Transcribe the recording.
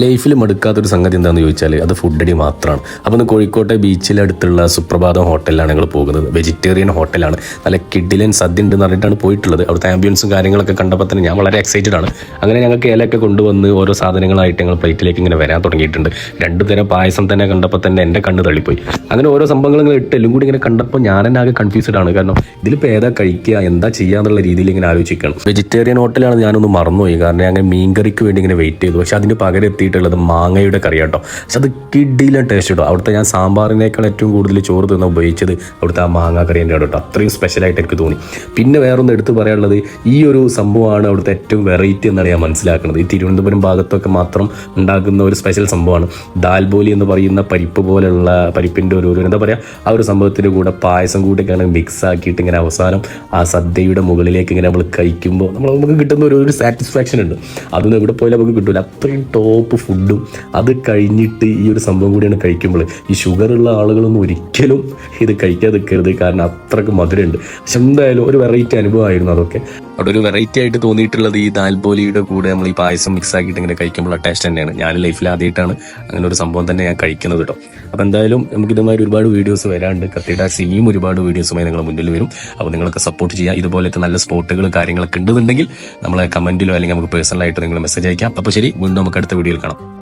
ലൈഫിൽ മടുക്കാത്തൊരു സംഗതി എന്താണെന്ന് ചോദിച്ചാൽ അത് ഫുഡടി മാത്രമാണ്. അപ്പോൾ ഇന്ന് കോഴിക്കോട്ടെ ബീച്ചിലടുത്തുള്ള സുപ്രഭാതം ഹോട്ടലിലാണ് ഞങ്ങൾ പോകുന്നത്. വെജിറ്റേറിയൻ ഹോട്ടലാണ്. നല്ല കിഡിലൻ സദ്യ ഉണ്ടെന്ന് പറഞ്ഞിട്ടാണ് പോയിട്ടുള്ളത്. അവിടുത്തെ ആംബിയൻസും കാര്യങ്ങളൊക്കെ കണ്ടപ്പോൾ തന്നെ ഞാൻ വളരെ എക്സൈറ്റഡ് ആണ്. അങ്ങനെ ഞങ്ങൾക്ക് ഇലയൊക്കെ കൊണ്ടുവന്ന് ഓരോ സാധനങ്ങളായിട്ട് ഞങ്ങൾ പ്ലേറ്റിലേക്ക് ഇങ്ങനെ വരാൻ തുടങ്ങിയിട്ടുണ്ട്. 2 തരം പായസം തന്നെ കണ്ടപ്പോൾ തന്നെ എൻ്റെ കണ്ണ് തള്ളിപ്പോയി. അങ്ങനെ ഓരോ സംഭവങ്ങൾ ഇങ്ങനെ എല്ലാം കൂടി ഇങ്ങനെ കണ്ടപ്പോൾ ഞാൻ തന്നെ ആകെ കൺഫ്യൂസ്ഡ് ആണ്. കാരണം ഇതിലിപ്പോൾ ഏതാ കഴിക്കുക, എന്താ ചെയ്യുക എന്നുള്ള രീതിയിൽ ഇങ്ങനെ ആലോചിക്കുകയാണ്. വെജിറ്റേറിയൻ ഹോട്ടലാണ്, ഞാനൊന്ന് മറന്നുപോയി. കാരണം ഞാൻ മീൻകറിക്ക് വേണ്ടി ഇങ്ങനെ വെയിറ്റ് ചെയ്തു. പക്ഷെ അതിന് പകരം എത്തിയിട്ടുള്ളത് മാങ്ങയുടെ കറി കേട്ടോ. പക്ഷെ അത് കിഡിലും ടേസ്റ്റ് കേട്ടോ. അവിടുത്തെ ഞാൻ സാമ്പാറിനേക്കാൾ ഏറ്റവും കൂടുതൽ ചോറ് തിന്ന ഉപയോഗിച്ചത് അവിടുത്തെ ആ മാങ്ങ കറി തന്നെയാണ് കേട്ടോ. അത്രയും സ്പെഷ്യലായിട്ട് എനിക്ക് തോന്നി. പിന്നെ വേറൊന്ന് എടുത്ത് പറയാനുള്ളത്, ഈ ഒരു സംഭവമാണ് അവിടുത്തെ ഏറ്റവും വെറൈറ്റി എന്നാണ് ഞാൻ മനസ്സിലാക്കുന്നത്. ഈ തിരുവനന്തപുരം ഭാഗത്തൊക്കെ മാത്രം ഉണ്ടാക്കുന്ന ഒരു സ്പെഷ്യൽ സംഭവമാണ് ദാൽബോലി എന്ന് പറയുന്ന പരിപ്പ് പോലെയുള്ള പരിപ്പിൻ്റെ ഒരു എന്താ പറയുക, ആ ഒരു സംഭവത്തിൻ്റെ കൂടെ പായസം കൂടിയൊക്കെയാണ് മിക്സ് ആക്കിയിട്ട് ഇങ്ങനെ അവസാനം ആ സദ്യയുടെ മുകളിലേക്ക് ഇങ്ങനെ നമ്മൾ കഴിക്കുമ്പോൾ നമുക്ക് കിട്ടുന്ന ഒരു സാറ്റിസ്ഫാക്ഷൻ ഉണ്ട്. അതൊന്നും എവിടെ പോയാലും നമുക്ക് കിട്ടില്ല. അത്രയും ടോപ്പ് ഫുഡും അത് കഴിഞ്ഞിട്ട് ഈ ഒരു സംഭവം കൂടിയാണ് കഴിക്കുമ്പോൾ ഈ ഷുഗറുള്ള ആളുകളൊന്നും ഒരിക്കലും ഇത് കഴിക്കാതെ നിൽക്കരുത്. കാരണം അത്രയ്ക്ക് മധുരമുണ്ട്. പക്ഷെ എന്തായാലും ഒരു വെറൈറ്റി അനുഭവമായിരുന്നു അതൊക്കെ. അവിടെ ഒരു വെറൈറ്റി ആയിട്ട് തോന്നിയിട്ടുള്ളത് ഈ ദാൽബോലിയുടെ കൂടെ നമ്മൾ ഈ പായസം മിക്സ് ആക്കിയിട്ട് ഇങ്ങനെ കഴിക്കുമ്പോൾ ടേസ്റ്റ് തന്നെയാണ്. ഞാൻ ലൈഫിൽ ആദ്യമായിട്ടാണ് അങ്ങനെ ഒരു സംഭവം തന്നെ ഞാൻ കഴിക്കുന്നത് കേട്ടോ. അപ്പോൾ എന്തായാലും നമുക്ക് ഇതുമാതിരി ഒരുപാട് വീഡിയോസ് വരാണ്ട്. കത്തിയുടെ സിനിയും ഒരുപാട് വീഡിയോസുമായി നിങ്ങളുടെ മുന്നിൽ വരും. അപ്പോൾ നിങ്ങളൊക്കെ സപ്പോർട്ട് ചെയ്യുക. ഇതുപോലത്തെ നല്ല സ്പോട്ടുകൾ കാര്യങ്ങളൊക്കെ ഉണ്ടെന്നുണ്ടെങ്കിൽ നമ്മളെ കമന്റിലോ അല്ലെങ്കിൽ നമുക്ക് പേഴ്സണലായിട്ട് നിങ്ങൾ മെസ്സേജ് അയക്കാം. അപ്പോൾ ശരി, വീണ്ടും നമുക്ക് അടുത്ത വീഡിയോയിൽ കാണാം.